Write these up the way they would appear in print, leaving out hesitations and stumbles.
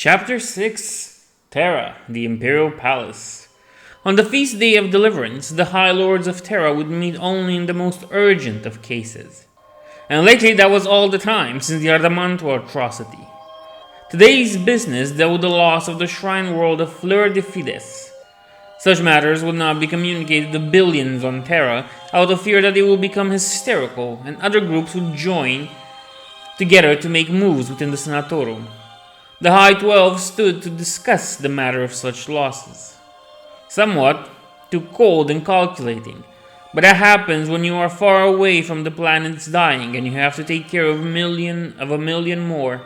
Chapter 6 Terra, the Imperial Palace. On the feast day of deliverance, the High Lords of Terra would meet only in the most urgent of cases. And lately that was all the time since the Ardamantua atrocity. Today's business dealt with the loss of the shrine world of Fleur de Fides. Such matters would not be communicated to billions on Terra out of fear that they will become hysterical and other groups would join together to make moves within the Senatorum. The High 12 stood to discuss the matter of such losses. Somewhat too cold and calculating, but that happens when you are far away from the planet's dying and you have to take care of a million more.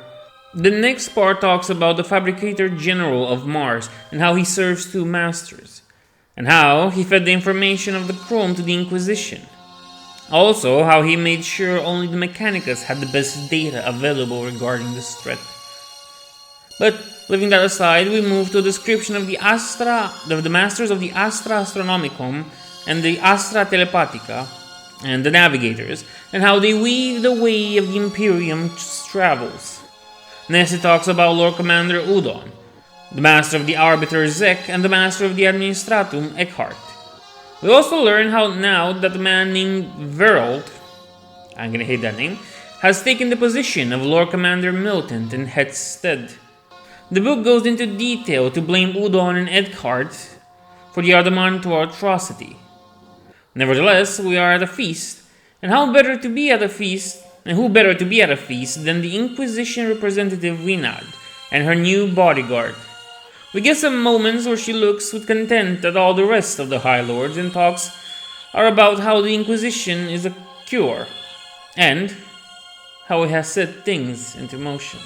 The next part talks about the Fabricator General of Mars and how he serves two masters, and how he fed the information of the Chrome to the Inquisition. Also, how he made sure only the Mechanicus had the best data available regarding this threat. But leaving that aside, we move to a description of the masters of the Astra Astronomicum and the Astra Telepathica and the Navigators, and how they weave the way of the Imperium travels. Next, it talks about Lord Commander Udon, the Master of the Arbiter Zek, and the Master of the Administratum Eckhart. We also learn how now that a man named Verold, I'm gonna hate that name, has taken the position of Lord Commander Militant in Het's stead. The book goes into detail to blame Udon and Eckhart for the Ardamantua atrocity. Nevertheless, we are at a feast, and who better to be at a feast than the Inquisition representative Winad and her new bodyguard. We get some moments where she looks with content at all the rest of the High Lords and talks are about how the Inquisition is a cure, and how it has set things into motion.